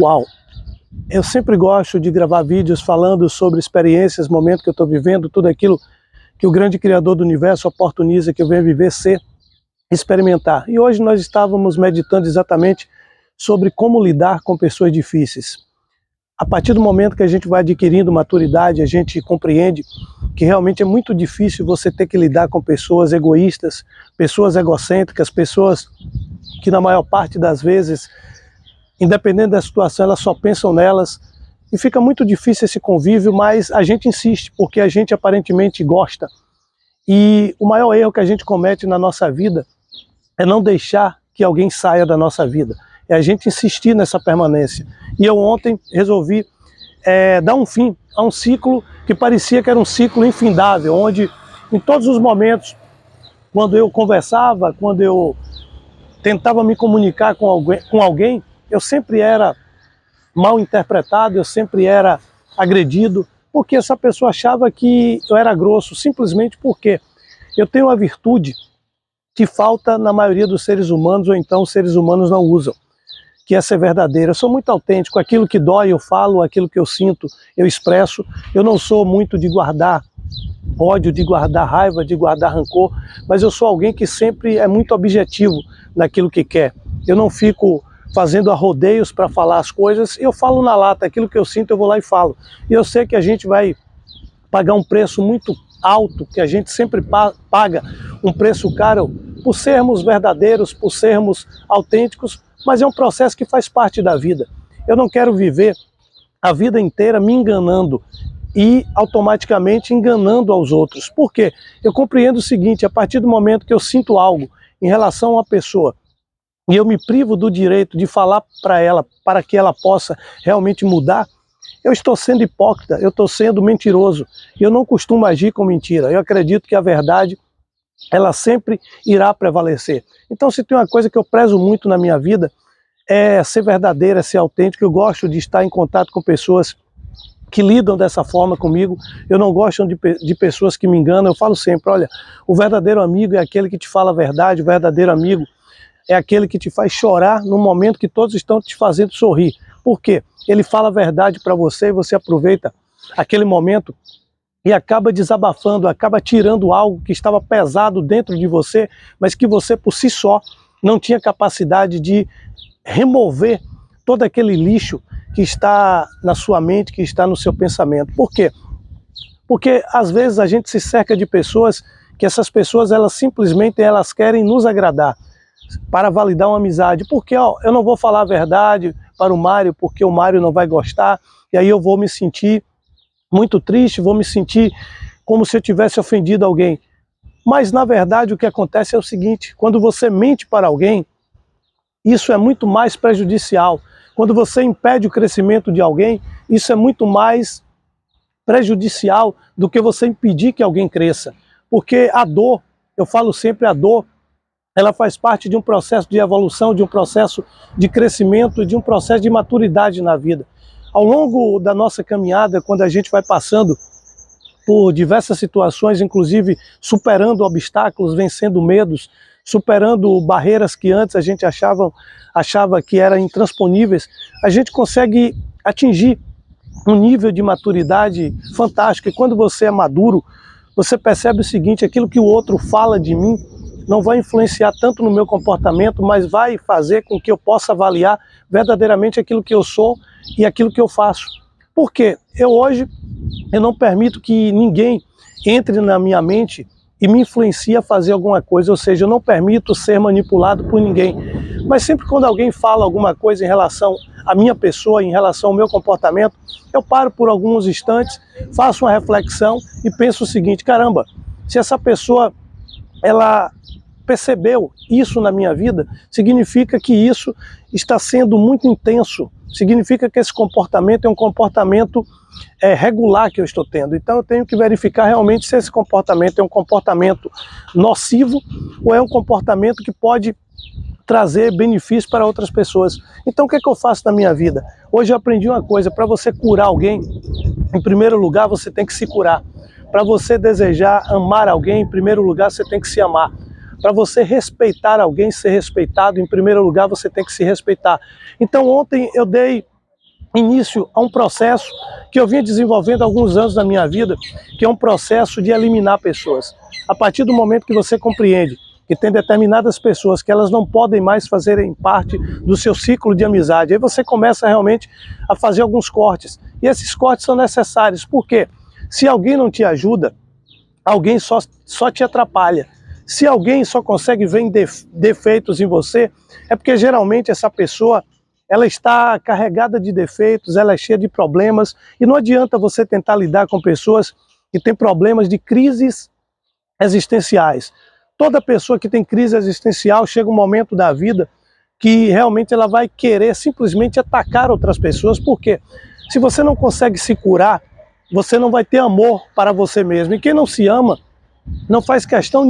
Uau! Eu sempre gosto de gravar vídeos falando sobre experiências, momentos que eu estou vivendo, tudo aquilo que o grande Criador do Universo oportuniza que eu venha viver, ser, experimentar. E hoje nós estávamos meditando exatamente sobre como lidar com pessoas difíceis. A partir do momento que a gente vai adquirindo maturidade, a gente compreende que realmente é muito difícil você ter que lidar com pessoas egoístas, pessoas egocêntricas, pessoas que na maior parte das vezes, independente da situação, elas só pensam nelas, e fica muito difícil esse convívio, mas a gente insiste, porque a gente aparentemente gosta. E o maior erro que a gente comete na nossa vida é não deixar que alguém saia da nossa vida, é a gente insistir nessa permanência. E eu ontem resolvi dar um fim a um ciclo que parecia que era um ciclo infindável, onde em todos os momentos, quando eu conversava, quando eu tentava me comunicar com alguém, eu sempre era mal interpretado, eu sempre era agredido, porque essa pessoa achava que eu era grosso, simplesmente porque eu tenho uma virtude que falta na maioria dos seres humanos, ou então os seres humanos não usam, que é ser verdadeiro. Eu sou muito autêntico, aquilo que dói eu falo, aquilo que eu sinto eu expresso. Eu não sou muito de guardar ódio, de guardar raiva, de guardar rancor, mas eu sou alguém que sempre é muito objetivo naquilo que quer. Eu não fico fazendo arrodeios para falar as coisas, eu falo na lata, aquilo que eu sinto eu vou lá e falo. E eu sei que a gente vai pagar um preço muito alto, que a gente sempre paga um preço caro por sermos verdadeiros, por sermos autênticos, mas é um processo que faz parte da vida. Eu não quero viver a vida inteira me enganando e automaticamente enganando aos outros. Por quê? Eu compreendo o seguinte: a partir do momento que eu sinto algo em relação a uma pessoa e eu me privo do direito de falar para ela, para que ela possa realmente mudar, eu estou sendo hipócrita, eu estou sendo mentiroso. Eu não costumo agir com mentira. Eu acredito que a verdade, ela sempre irá prevalecer. Então, se tem uma coisa que eu prezo muito na minha vida, é ser verdadeiro, é ser autêntico. Eu gosto de estar em contato com pessoas que lidam dessa forma comigo. Eu não gosto de pessoas que me enganam. Eu falo sempre, olha, o verdadeiro amigo é aquele que te fala a verdade, o verdadeiro amigo é aquele que te faz chorar no momento que todos estão te fazendo sorrir. Por quê? Ele fala a verdade para você e você aproveita aquele momento e acaba desabafando, acaba tirando algo que estava pesado dentro de você, mas que você por si só não tinha capacidade de remover todo aquele lixo que está na sua mente, que está no seu pensamento. Por quê? Porque às vezes a gente se cerca de pessoas que essas pessoas elas simplesmente querem nos agradar para validar uma amizade. Porque eu não vou falar a verdade para o Mário porque o Mário não vai gostar, e aí eu vou me sentir muito triste, vou me sentir como se eu tivesse ofendido alguém. Mas na verdade o que acontece é o seguinte: quando você mente para alguém, isso é muito mais prejudicial. Quando você impede o crescimento de alguém, isso é muito mais prejudicial do que você impedir que alguém cresça. Porque a dor, eu falo sempre, a dor, ela faz parte de um processo de evolução, de um processo de crescimento, de um processo de maturidade na vida. Ao longo da nossa caminhada, quando a gente vai passando por diversas situações, inclusive superando obstáculos, vencendo medos, superando barreiras que antes a gente achava que eram intransponíveis, a gente consegue atingir um nível de maturidade fantástico. E quando você é maduro, você percebe o seguinte: aquilo que o outro fala de mim não vai influenciar tanto no meu comportamento, mas vai fazer com que eu possa avaliar verdadeiramente aquilo que eu sou e aquilo que eu faço. Por quê? Hoje eu não permito que ninguém entre na minha mente e me influencie a fazer alguma coisa, ou seja, eu não permito ser manipulado por ninguém. Mas sempre quando alguém fala alguma coisa em relação à minha pessoa, em relação ao meu comportamento, eu paro por alguns instantes, faço uma reflexão e penso o seguinte: caramba, se essa pessoa ela percebeu isso na minha vida, significa que isso está sendo muito intenso, significa que esse comportamento é um comportamento regular que eu estou tendo. Então eu tenho que verificar realmente se esse comportamento é um comportamento nocivo ou é um comportamento que pode trazer benefício para outras pessoas. Então o que é que eu faço na minha vida? Hoje eu aprendi uma coisa: para você curar alguém, em primeiro lugar você tem que se curar. Para você desejar amar alguém, em primeiro lugar você tem que se amar. Para você respeitar alguém, ser respeitado, em primeiro lugar você tem que se respeitar. Então ontem eu dei início a um processo que eu vinha desenvolvendo há alguns anos na minha vida, que é um processo de eliminar pessoas. A partir do momento que você compreende que tem determinadas pessoas que elas não podem mais fazerem parte do seu ciclo de amizade, aí você começa realmente a fazer alguns cortes. E esses cortes são necessários, porque se alguém não te ajuda, alguém só te atrapalha. Se alguém só consegue ver defeitos em você, é porque geralmente essa pessoa ela está carregada de defeitos, ela é cheia de problemas, e não adianta você tentar lidar com pessoas que têm problemas de crises existenciais. Toda pessoa que tem crise existencial chega um momento da vida que realmente ela vai querer simplesmente atacar outras pessoas, porque se você não consegue se curar, você não vai ter amor para você mesmo. E quem não se ama, não faz questão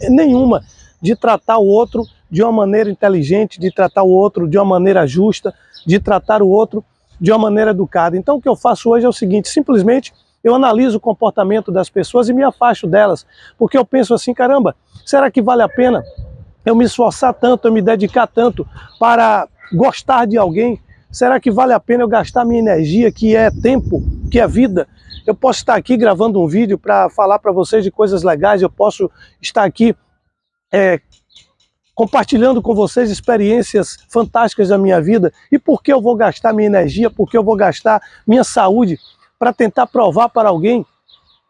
nenhuma de tratar o outro de uma maneira inteligente, de tratar o outro de uma maneira justa, de tratar o outro de uma maneira educada. Então o que eu faço hoje é o seguinte, simplesmente eu analiso o comportamento das pessoas e me afasto delas, porque eu penso assim, caramba, será que vale a pena eu me esforçar tanto, eu me dedicar tanto para gostar de alguém? Será que vale a pena eu gastar minha energia, que é tempo, que é vida? Eu posso estar aqui gravando um vídeo para falar para vocês de coisas legais, eu posso estar aqui compartilhando com vocês experiências fantásticas da minha vida. E por que eu vou gastar minha energia, por que eu vou gastar minha saúde para tentar provar para alguém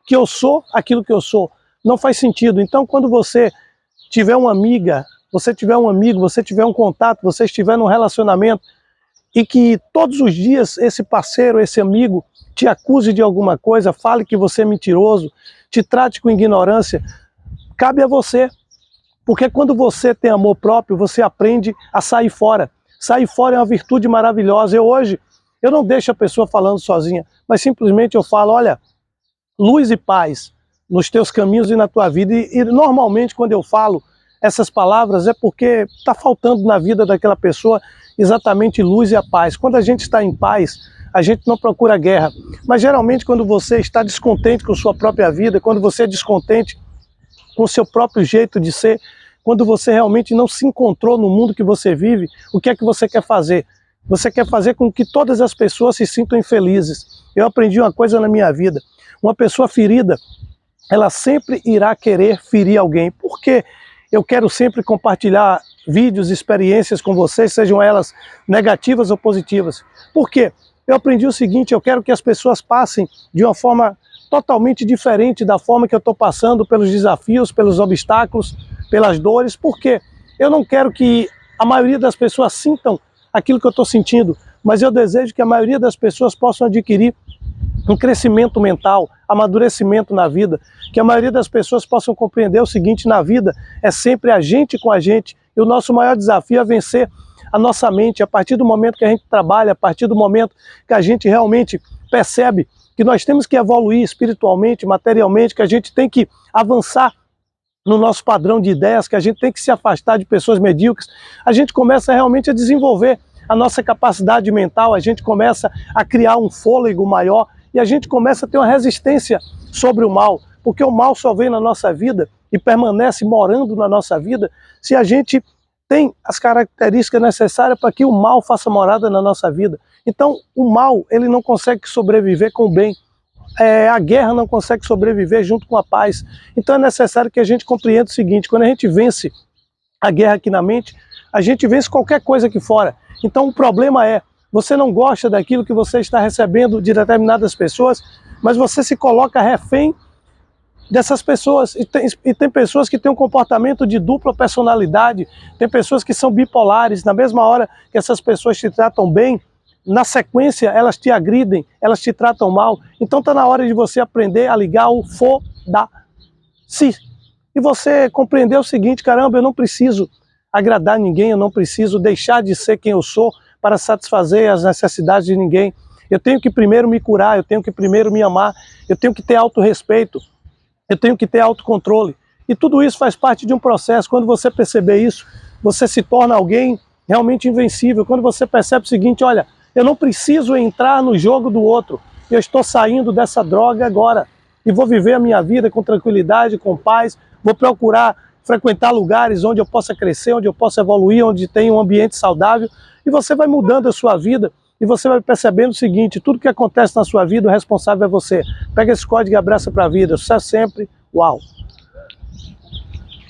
que eu sou aquilo que eu sou? Não faz sentido. Então, quando você tiver uma amiga, você tiver um amigo, você tiver um contato, você estiver num relacionamento e que todos os dias esse parceiro, esse amigo te acuse de alguma coisa, fale que você é mentiroso, te trate com ignorância, cabe a você. Porque quando você tem amor próprio, você aprende a sair fora. Sair fora é uma virtude maravilhosa. Hoje, eu não deixo a pessoa falando sozinha, mas simplesmente eu falo, olha, luz e paz nos teus caminhos e na tua vida. E normalmente quando eu falo essas palavras é porque está faltando na vida daquela pessoa exatamente luz e a paz. Quando a gente está em paz, a gente não procura guerra. Mas geralmente quando você está descontente com sua própria vida, quando você é descontente com o seu próprio jeito de ser, quando você realmente não se encontrou no mundo que você vive, o que é que você quer fazer? Você quer fazer com que todas as pessoas se sintam infelizes. Eu aprendi uma coisa na minha vida, uma pessoa ferida, ela sempre irá querer ferir alguém. Por quê? Eu quero sempre compartilhar vídeos, experiências com vocês, sejam elas negativas ou positivas. Por quê? Eu aprendi o seguinte, eu quero que as pessoas passem de uma forma totalmente diferente da forma que eu estou passando, pelos desafios, pelos obstáculos, pelas dores, porque eu não quero que a maioria das pessoas sintam aquilo que eu estou sentindo, mas eu desejo que a maioria das pessoas possam adquirir um crescimento mental, amadurecimento na vida, que a maioria das pessoas possam compreender o seguinte, na vida é sempre a gente com a gente, e o nosso maior desafio é vencer a nossa mente. A partir do momento que a gente trabalha, a partir do momento que a gente realmente percebe que nós temos que evoluir espiritualmente, materialmente, que a gente tem que avançar no nosso padrão de ideias, que a gente tem que se afastar de pessoas medíocres, a gente começa realmente a desenvolver a nossa capacidade mental, a gente começa a criar um fôlego maior e a gente começa a ter uma resistência sobre o mal, porque o mal só vem na nossa vida e permanece morando na nossa vida se a gente tem as características necessárias para que o mal faça morada na nossa vida. Então, o mal, ele não consegue sobreviver com o bem. A guerra não consegue sobreviver junto com a paz. Então é necessário que a gente compreenda o seguinte, quando a gente vence a guerra aqui na mente, a gente vence qualquer coisa aqui fora. Então o problema é, você não gosta daquilo que você está recebendo de determinadas pessoas, mas você se coloca refém dessas pessoas. E tem pessoas que têm um comportamento de dupla personalidade, tem pessoas que são bipolares, na mesma hora que essas pessoas te tratam bem, na sequência elas te agridem, elas te tratam mal. Então está na hora de você aprender a ligar o foda-se. E você compreender o seguinte, caramba, eu não preciso agradar ninguém, eu não preciso deixar de ser quem eu sou para satisfazer as necessidades de ninguém. Eu tenho que primeiro me curar, eu tenho que primeiro me amar, eu tenho que ter autorrespeito, eu tenho que ter autocontrole. E tudo isso faz parte de um processo. Quando você perceber isso, você se torna alguém realmente invencível. Quando você percebe o seguinte, olha, eu não preciso entrar no jogo do outro. Eu estou saindo dessa droga agora. E vou viver a minha vida com tranquilidade, com paz. Vou procurar frequentar lugares onde eu possa crescer, onde eu possa evoluir, onde tem um ambiente saudável, e você vai mudando a sua vida, e você vai percebendo o seguinte: tudo que acontece na sua vida, o responsável é você. Pega esse código e abraça para a vida. Sucesso sempre. Uau!